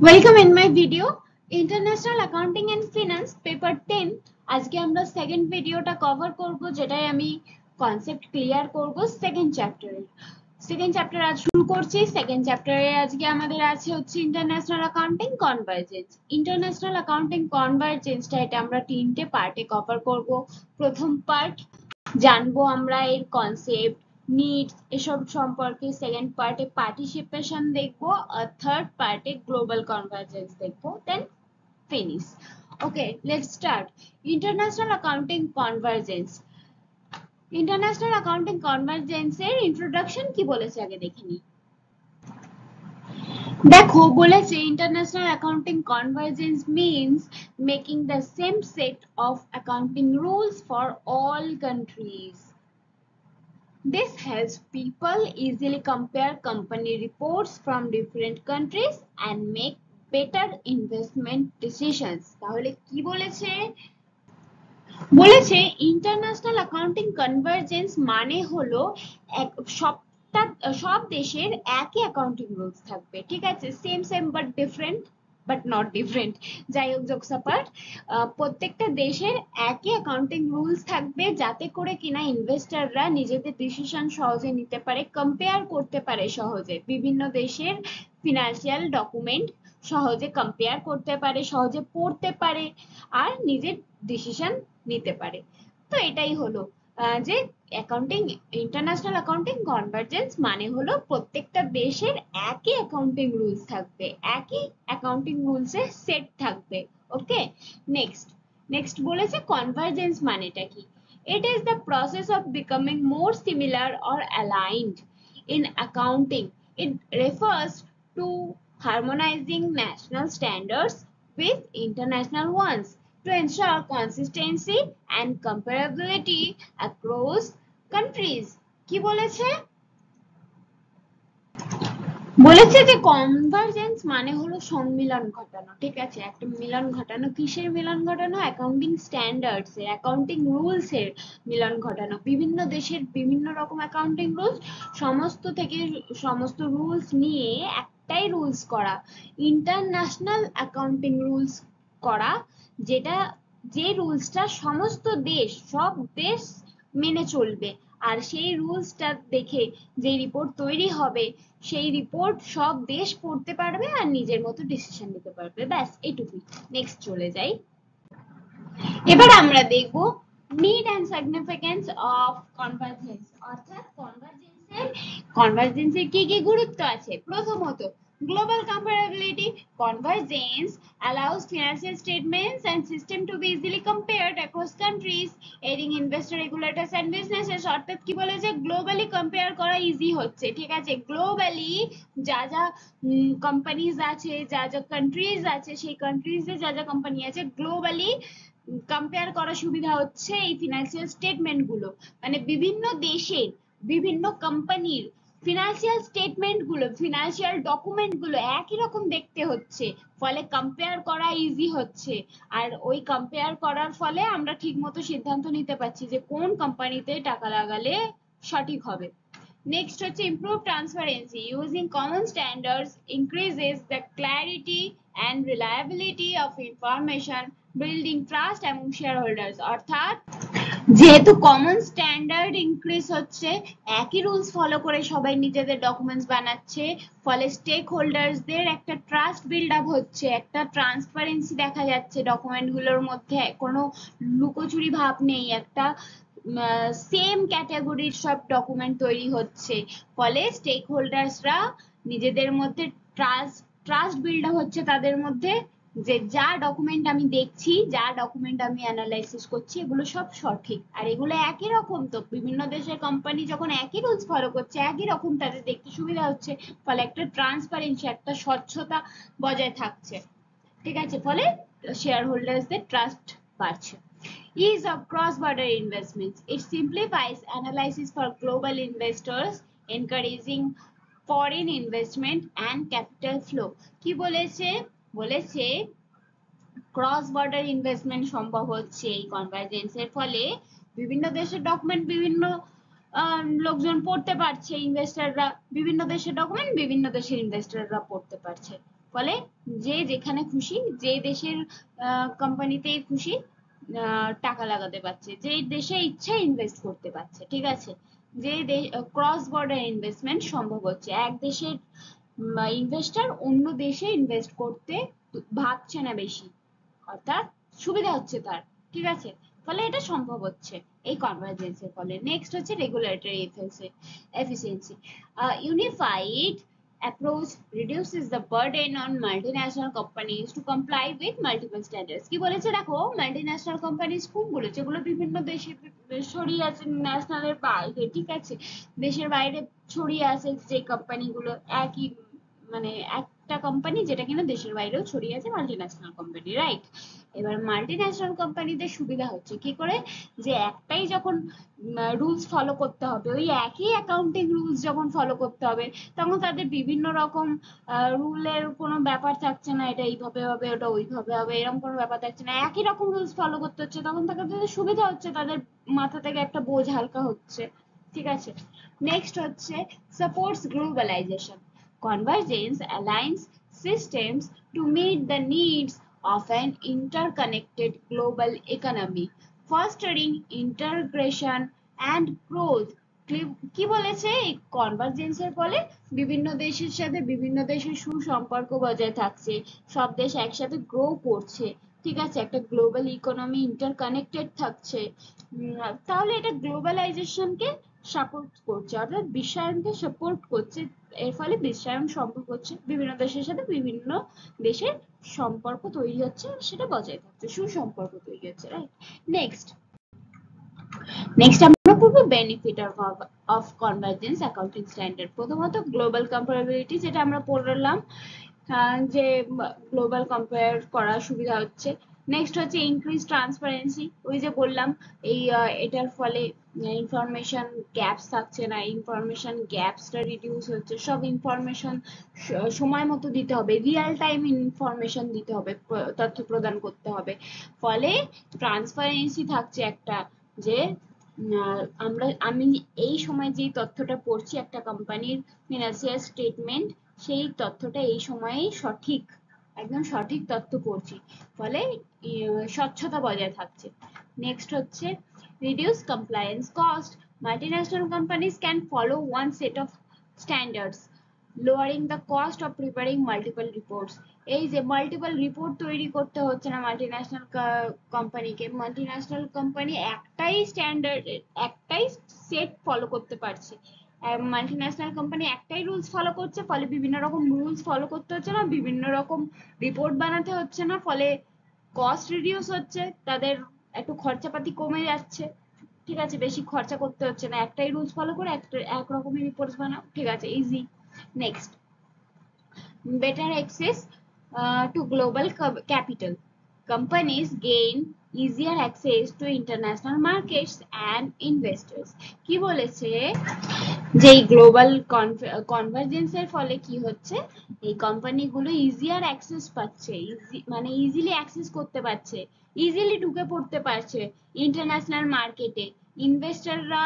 Welcome in my video International Accounting and Finance paper 10 আজকে আমরা second ভিডিওটা cover করব যেটাই আমি কনসেপ্ট ক্লিয়ার করব সেকেন্ড চ্যাপ্টার আজ শুরু করছি সেকেন্ড চ্যাপ্টারে আজকে আমাদের আছে হচ্ছে ইন্টারন্যাশনাল অ্যাকাউন্টিং কনভার্জেন্সটা এটা আমরা তিনটে পার্টে কভার করব প্রথম পার্ট জানবো আমরা এর কনসেপ্ট নিডস এসব সম্পর্কে সেকেন্ড পার্টে পার্টিসিপেশন দেখবো আর থার্ড পার্টে গ্লোবাল কনভার্জেন্স দেখবো then finish okay let's start international accounting কনভার্জেন্সের ইন্ট্রোডাকশন কি বলেছে আগে দেখে নিই দেখো বলেছে international accounting convergence means making the same set of accounting rules for all countries. This helps people easily compare company reports from different countries and make better investment decisions. তাহলে কি বলেছে? বলেছে ইন্টারন্যাশনাল অ্যাকাউন্টিং কনভার্জেন্স মানে হলো সব দেশের একই accounting rules থাকবে, ঠিক আছে, সেম বাট ডিফারেন্ট যাই হোক জোকস অ্যাপার্ট, প্রত্যেকটা দেশের একই অ্যাকাউন্টিং রুলস থাকবে যাতে করে কিনা ইনভেস্টররা নিজেদের ডিসিশন সহজে নিতে পারে, কম্পেয়ার করতে পারে সহজে, বিভিন্ন দেশের ফিনান্সিয়াল ডকুমেন্ট সহজে কম্পেয়ার করতে পারে, সহজে পড়তে পারে আর নিজের ডিসিশন নিতে পারে। তো এটাই হলো যে ইন্টারন্যাশনাল অ্যাকাউন্টিং কনভার্জেন্স মানে হলো প্রত্যেকটা দেশের একই অ্যাকাউন্টিং রুলস থাকবে, একই অ্যাকাউন্টিং রুলসের সেট থাকবে। ওকে, নেক্সট বলেছে কনভার্জেন্স মানেটা কি? It is the process of becoming more similar or aligned in accounting. It refers to harmonizing national standards with international ones to ensure consistency and comparability across countries. কি বলেছে? বলেছে যে convergence মানে হলো সম্মিলন ঘটানো, ঠিক আছে, একটা মিলন ঘটানো। কিসের মিলন ঘটানো? অ্যাকাউন্টিং স্ট্যান্ডার্ডস এর, অ্যাকাউন্টিং রুলস এর মিলন ঘটানো। বিভিন্ন দেশের বিভিন্ন রকম অ্যাকাউন্টিং রুলস, সমস্ত রুলস নিয়ে একটাই রুলস করা, ইন্টারন্যাশনাল অ্যাকাউন্টিং রুলস করা, যে রুলসটা সব দেশ মেনে চলবে, আর সেই রুলসটা দেখে যে রিপোর্ট তৈরি হবে সেই রিপোর্ট সব দেশ পড়তে পারবে আর নিজের মতো ডিসিশন নিতে পারবে, ব্যাস এটুকুই। নেক্সট চলে যাই, এবার আমরা দেখব need and significance of convergence, অর্থাৎ কনভার্জেন্সের কি কি গুরুত্ব আছে। প্রথমত global comparability. Convergence allows financial statements and system to be easily compared across countries, aiding investor, regulators and businesses. অর্থাৎ কি বলেছে? গ্লোবালি কম্পেয়ার করা ইজি হচ্ছে, ঠিক আছে, গ্লোবালি যা কোম্পানিজ আছে, যা কান্ট্রিজ আছে, সেই কান্ট্রিজে যা কোম্পানি আছে, গ্লোবালি কম্পেয়ার করা সুবিধা হচ্ছে এই ফিনান্সিয়াল স্টেটমেন্ট গুলো, মানে বিভিন্ন দেশের বিভিন্ন কোম্পানির ফিনান্সিয়াল স্টেটমেন্ট গুলো, ফিনান্সিয়াল ডকুমেন্ট গুলো একই রকম দেখতে হচ্ছে, ফলে কম্পেয়ার করা ইজি হচ্ছে, আর ওই কম্পেয়ার করার ফলে আমরা ঠিকমতো সিদ্ধান্ত নিতে পারছি যে কোন কোম্পানিতে টাকা লাগালে সঠিক হবে। নেক্সট হচ্ছে improve transparency, using common standards increases the clarity and reliability of information, building trust among shareholders. অর্থাৎ যেহেতু কমন স্ট্যান্ডার্ড ইনক্রিজ হচ্ছে, একই রুলস ফলো করে সবাই নিজেদের ডকুমেন্টস বানাচ্ছে, ফলে স্টেক হোল্ডার্সদের একটা ট্রাস্ট বিল্ড আপ হচ্ছে, একটা ট্রান্সপারেন্সি দেখা যাচ্ছে, ডকুমেন্টগুলোর মধ্যে কোনো লুকোচুরি ভাব নেই, একটা সেম ক্যাটাগরির সব ডকুমেন্ট তৈরি হচ্ছে, ফলে স্টেক হোল্ডার্সরা নিজেদের মধ্যে ট্রাস্ট বিল্ড আপ হচ্ছে তাদের মধ্যে, যে যা ডকুমেন্ট আমি দেখছি, যা ডকুমেন্ট আমি অ্যানালাইসিস করছি, এগুলো সব সঠিক, আর এগুলো একই রকম। তো বিভিন্ন দেশের কোম্পানি যখন একই রুলস ফলো করছে, একই রকম, তাদের দেখতে সুবিধা হচ্ছে, ফলে একটা ট্রান্সপারেন্সি, একটা স্বচ্ছতা বজায় থাকছে, ঠিক আছে, ফলে শেয়ার হোল্ডার্সদের ট্রাস্ট বাড়ছে। Ease of cross-border investments. It simplifies analysis for global investors, encouraging foreign investment and capital flow. কি বলেছে? বলেছে ক্রস বর্ডার ইনভেস্টমেন্ট সম্ভব হচ্ছে এই কনভার্জেন্সের ফলে, বিভিন্ন দেশের ডকুমেন্ট বিভিন্ন লোকজন পড়তে পারছে, ইনভেস্টররা, বিভিন্ন দেশের ডকুমেন্ট বিভিন্ন দেশের ইনভেস্টররা পড়তে পারছে, ফলে যে যেখানে খুশি, যে দেশের কোম্পানিতে খুশি টাকা লাগাতে পারছে, যে দেশে ইচ্ছা ইনভেস্ট করতে পারছে, ঠিক আছে। যে ক্রস বর্ডার ইনভেস্টমেন্ট সম্ভব হচ্ছে, এক দেশের ইনভেস্টর অন্য দেশে ইনভেস্ট করতে ভাবছে না বেশি, অর্থাৎ সুবিধা হচ্ছে তার, ঠিক আছে। ফলে এটা সম্ভব হচ্ছে এই কনভার্জেন্সের ফলে। নেক্সট হচ্ছে regulatory efficiency. Unified approach reduces the burden on multinational companies to comply with multiple standards। কি বলেছে দেখো, মাল্টিন্যাশনাল কোম্পানিজ কোনগুলো, যেগুলো বিভিন্ন দেশে ছড়িয়ে আছে, ন্যাশনালের বাইরে, ঠিক আছে, দেশের বাইরে ছড়িয়ে আছে যে কোম্পানিগুলো, একই মানে একটা কোম্পানি যেটা কিনা দেশের বাইরেও ছড়িয়ে আছে, মাল্টিন্যাশনাল কোম্পানি, রাইট। এবার মাল্টিন্যাশনাল কোম্পানিদের সুবিধা হচ্ছে কি করে, যে একটাই যখন রুলস ফলো করতে হবে, ওই একই অ্যাকাউন্টিং রুলস যখন ফলো করতে হবে, তখন তাদের বিভিন্ন রকম রুলের কোনো ব্যাপার থাকছে না, এটা এইভাবে হবে ওটা ওইভাবে হবে, এরকম কোনো ব্যাপার থাকছে না, একই রকম রুলস ফলো করতে হচ্ছে, তখন তাদের সুবিধা হচ্ছে, তাদের মাথা থেকে একটা বোঝ হালকা হচ্ছে, ঠিক আছে। নেক্সট হচ্ছে supports globalization. Convergence aligns systems to meet the needs of an interconnected global economy, fostering integration and growth। কি বলেছে, এই কনভার্জেন্সের ফলে বিভিন্ন দেশের সাথে বিভিন্ন দেশের সুসম্পর্ক বজায় থাকছে, সব দেশ একসাথে গ্রো করছে, ঠিক আছে, একটা গ্লোবাল ইকোনমি ইন্টারকানেক্টেড থাকছে। তাহলে এটা গ্লোবালাইজেশনকে সাপোর্ট করছে, অর্থাৎ বিশ্বায়নকে সাপোর্ট করছে। এর ফলে বিশ্বায়ন সম্ভব হচ্ছে, বিভিন্ন দেশের সাথে বিভিন্ন দেশের সম্পর্ক তৈরি হচ্ছে, সেটা বজায় থাকছে, সুসম্পর্ক তৈরি হচ্ছে, রাইট। নেক্সট আমরা পড়বো benefit of convergence accounting standard. প্রথমত গ্লোবাল কম্পারেবিলিটি, যেটা আমরা পড়লাম, যে গ্লোবাল কম্পেয়ার করার সুবিধা হচ্ছে। নেক্সট হচ্ছে ইনক্রিজ ট্রান্সপারেন্সি, ওই যে বললাম এই এটার ফলে ইনফরমেশন গ্যাপস থাকছে না, ইনফরমেশন গ্যাপসটা রিডিউস হচ্ছে, সব ইনফরমেশন সময় মতো দিতে হবে, রিয়েল টাইম ইনফরমেশন দিতে হবে, তথ্য প্রদান করতে হবে, ফলে ট্রান্সপারেন্সি থাকছে একটা, যে আমি এই সময় যে তথ্যটা পড়ছি একটা কোম্পানির ফিনান্সিয়াল স্টেটমেন্ট, সেই তথ্যটা এই সময়ে সঠিক, একদম সঠিক তথ্য পড়ছি, ফলে স্বচ্ছতা বজায় থাকছে। নেক্সট হচ্ছে reduce compliance cost. Multinational companies can follow one set of standards, lowering the cost of preparing multiple reports. এই যে মাল্টিপল রিপোর্ট তৈরি করতে হচ্ছে না মাল্টিন্যাশনাল কোম্পানিকে, মাল্টিন্যাশনাল কোম্পানি একটাই স্ট্যান্ডার্ড, একটাই সেট ফলো করতে পারছে, মাল্টিন্যাশনাল কোম্পানি একটাই রুলস ফলো করছে, ফলে বিভিন্ন রকম রুলস ফলো করতে হচ্ছে না, বিভিন্ন রকম রিপোর্ট বানাতে হচ্ছে না, ফলে কস্ট রিডিউস হচ্ছে, তাদের একটু খরচাপাতি কমে যাচ্ছে, ঠিক আছে, বেশি খরচা করতে হচ্ছে না, একটাই রুলস ফলো করে এক রকমের রিপোর্টস বানাও, ঠিক আছে, easy. Next better access to global capital. Companies gain easier access to international markets and investors। কি বলেছে, যে গ্লোবাল কনভার্জেন্সের ফলে কি হচ্ছে, এই কোম্পানিগুলো ইজিয়ার অ্যাক্সেস পাচ্ছে, মানে ইজিলি অ্যাক্সেস করতে পারছে, ইজিলি ঢুকে পড়তে পারছে ইন্টারন্যাশনাল মার্কেটে, ইনভেস্টররা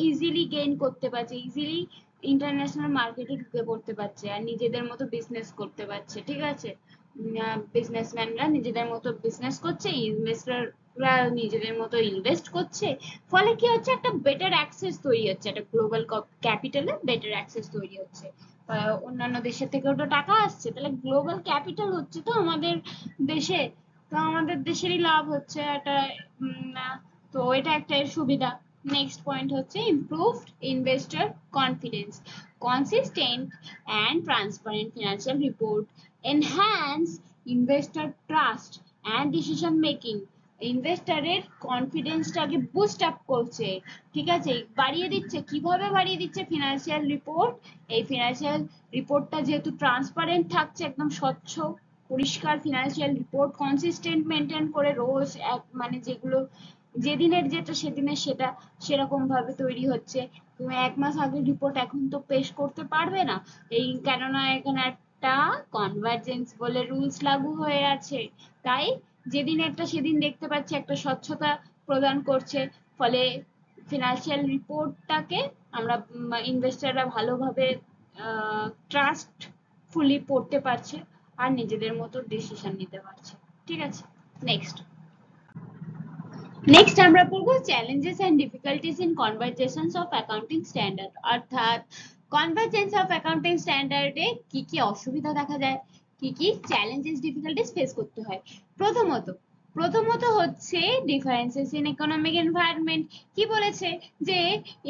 ইজিলি গেইন করতে পারছে, ইজিলি ইন্টারন্যাশনাল মার্কেটে ঢুকে পড়তে পারছে, আর নিজেদের মতো বিজনেস করতে পারছে, ঠিক আছে, বিজনেসম্যানরা নিজেদের মতো বিজনেস করছে, ইনভেস্টররা নিজেদের মতো ইনভেস্ট করছে, ফলে কি হচ্ছে, একটা বেটার অ্যাক্সেস তৈরি হচ্ছে, একটা গ্লোবাল ক্যাপিটালে বেটার অ্যাক্সেস তৈরি হচ্ছে, অন্যান্য দেশের থেকেও তো টাকা আসছে, তাহলে গ্লোবাল ক্যাপিটাল হচ্ছে তো আমাদের দেশে, তো আমাদের দেশেরই লাভ হচ্ছে এটা, তো এটা একটা এর সুবিধা। নেক্সট পয়েন্ট হচ্ছে improved investor confidence. Consistent and transparent financial report enhance investor trust and decision making. ইনভেস্টরের কনফিডেন্সটাকে বুস্ট আপ করছে, ঠিক আছে, বাড়িয়ে দিচ্ছে, কিভাবে বাড়িয়ে দিচ্ছে, ফিনান্সিয়াল রিপোর্ট, এই ফিনান্সিয়াল রিপোর্টটা যেহেতু ট্রান্সপারেন্ট থাকছে, একদম স্বচ্ছ পরিষ্কার ফিনান্সিয়াল রিপোর্ট, কনসিস্টেন্ট মেনটেন করে রোজ মানে যেগুলো যেদিনের যেটা সেদিনের সেটা সেরকম ভাবে তৈরি হচ্ছে, তুমি এক মাস আগে রিপোর্ট এখন তো পেশ করতে পারবে না, এই কেননা এখানে একটা কনভার্জেন্স বলে রুলস লাগু হয়ে আছে, তাই যেদিনেরটা সেদিন দেখতে পাচ্ছি, একটা স্বচ্ছতা প্রদান করছে, ফলে ফিনান্সিয়াল রিপোর্টটাকে আমরা ইনভেস্টররা ভালোভাবে ট্রাস্ট ফুলি পড়তে পারছে আর নিজেদের মতো ডিসিশন নিতে পারছে। ঠিক আছে, নেক্সট আমরা পড়বো challenges and difficulties in conversations of accounting standard, অর্থাৎ কনভারজেন্স অফ অ্যাকাউন্টিং স্ট্যান্ডার্ডে কি কি অসুবিধা দেখা যায়, কি কি চ্যালেঞ্জেস ডিফিকাল্টিজ ফেস করতে হয়। প্রথমত হচ্ছে ডিফারেন্সেস ইন ইকোনমিক এনভায়রনমেন্ট। কি বলেছে যে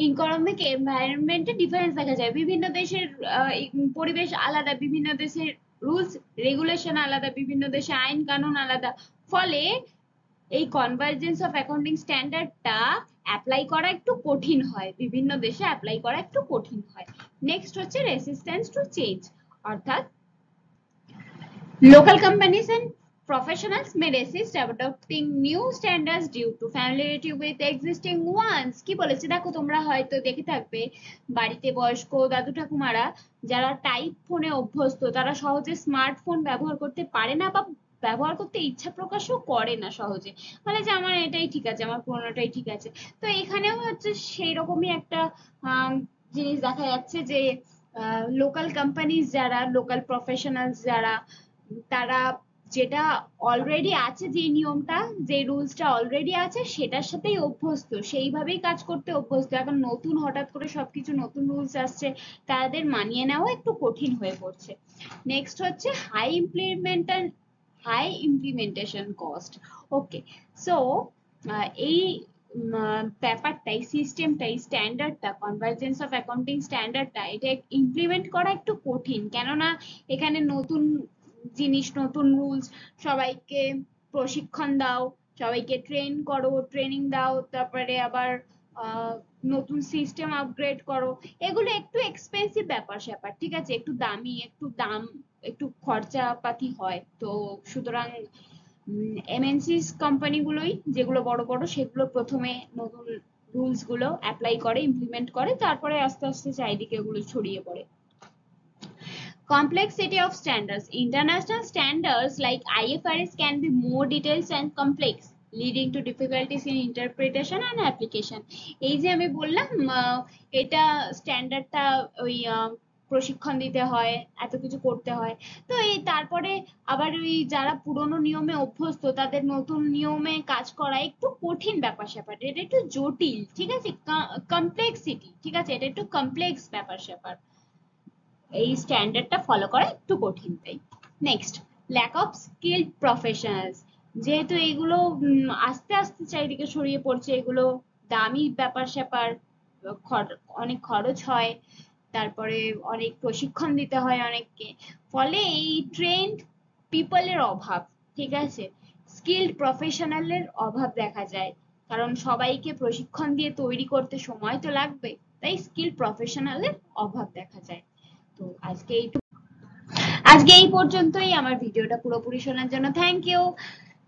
ইকোনমিক এনভায়রনমেন্টে ডিফারেন্স দেখা যায়, বিভিন্ন দেশের পরিবেশ আলাদা, বিভিন্ন দেশের রুলস রেগুলেশন আলাদা, বিভিন্ন দেশে আইন কানুন আলাদা, ফলে এই কনভার্জেন্স অফ অ্যাকাউন্টিং স্ট্যান্ডার্ডটা অ্যাপ্লাই করা একটু কঠিন হয়, বিভিন্ন দেশে অ্যাপ্লাই করা একটু কঠিন হয়। নেক্সট হচ্ছে রেসিস্ট্যান্স টু চেঞ্জ, অর্থাৎ local companies and professionals may resist adopting new standards due to familiarity with existing ones। কি বলেছে দেখো, তোমরা হয়তো দেখে থাকবে বাড়িতে বয়স্ক দাদু ঠাকুমারা যারা টাইপ ফোনে অভ্যস্ত, তারা সহজে স্মার্টফোন ব্যবহার করতে পারে না বা ব্যবহার করতে ইচ্ছা প্রকাশও করে না সহজে, মানে যে আমার এটাই ঠিক আছে, আমার পুরোনোটাই ঠিক আছে। তো এখানেও হচ্ছে সেই রকমই একটা জিনিস দেখা যাচ্ছে যে লোকাল কোম্পানিজ যারা, লোকাল প্রফেশনালস যারা, তারা যেটা অলরেডি আছে, যে নিয়মটা, যে রুলসটা অলরেডি আছে সেটার সাথেই অভ্যস্ত, সেইভাবেই কাজ করতে অভ্যস্ত। এখন নতুন হঠাৎ করে সবকিছু নতুন রুলস আসছে, তাদের মানিয়ে নেওয়া একটু কঠিন হয়ে পড়ছে। নেক্সট হচ্ছে হাই ইমপ্লিমেন্টেশন কস্ট। ওকে, সো এই ব্যাপারটাই, সিস্টেমটাই, স্ট্যান্ডার্ডটা, কনভার্জেন্স অফ অ্যাকাউন্টিং স্ট্যান্ডার্ডটা, এটা ইমপ্লিমেন্ট করা একটু কঠিন। কেননা এখানে নতুন জিনিস, নতুন রুলস, সবাইকে প্রশিক্ষণ দাও, সবাইকে ট্রেন করো, ট্রেনিং দাও, তারপরে আবার নতুন সিস্টেম আপগ্রেড করো, এগুলো একটু এক্সপেন্সিভ ব্যাপার স্যাপার। ঠিক আছে, একটু দামি, একটু খরচাপাতি হয়। তো সুতরাং এমএনসিস কোম্পানিগুলোই, যেগুলো বড় বড়, সেগুলো প্রথমে নতুন রুলস গুলো অ্যাপ্লাই করে, ইমপ্লিমেন্ট করে, তারপরে আস্তে আস্তে চারিদিকে ওগুলো ছড়িয়ে পড়ে। Complexity of standards. International standards like IFRS can be more detailed and complex, leading to difficulties in interpretation and application. এই যে আমি বললাম এটা স্ট্যান্ডার্ডটা ওই প্রশিক্ষণ দিতে হয়, এত কিছু করতে হয়। তো এই তারপরে আবার ওই যারা পুরনো নিয়মে অভ্যস্ত, তাদের নতুন নিয়মে কাজ করা একটু কঠিন ব্যাপার স্যাপার, এটা একটু জটিল। ঠিক আছে, কমপ্লেক্সিটি, ঠিক আছে, এটা একটু কমপ্লেক্স ব্যাপার স্যাপার, এই স্ট্যান্ডার্ডটা ফলো করা একটু কঠিন। তাই next, lack of skilled professionals. যেহেতু এগুলো আস্তে আস্তে চারিদিকে ছড়িয়ে পড়ছে, এগুলো দামি ব্যাপার স্যাপার, অনেক খরচ হয়, তারপরে অনেক প্রশিক্ষণ দিতে হয় অনেককে, ফলে এই ট্রেন্ড পিপলের অভাব, ঠিক আছে, স্কিলড প্রফেশনালের অভাব দেখা যায়, কারণ সবাইকে প্রশিক্ষণ দিয়ে তৈরি করতে সময় তো লাগবে, তাই স্কিল প্রফেশনালের অভাব দেখা যায়। তো আজকে এই পর্যন্তই। আমার ভিডিওটা পুরোপুরি শোনার জন্য থ্যাংক ইউ।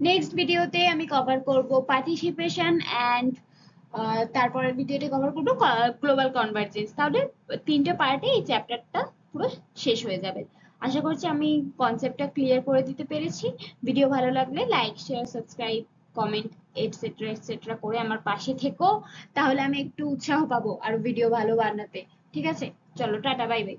নেক্সট ভিডিওতে আমি কভার করব পার্টিসিপেশন অ্যান্ড তারপরের ভিডিওতে কভার করব গ্লোবাল কনভার্জেন্স। তাহলে 3টে পার্টে এই চ্যাপ্টারটা পুরো শেষ হয়ে যাবে। আশা করছি আমি কনসেপ্টটা ক্লিয়ার করে দিতে পেরেছি। ভিডিও ভালো লাগলে like, share, subscribe, comment etcetera etcetera করে আমার পাশে থেকো, তাহলে আমি একটু উৎসাহ পাবো আর ভিডিও ভালো বানাতে। ঠিক আছে, চলো টাটা, বাই বাই।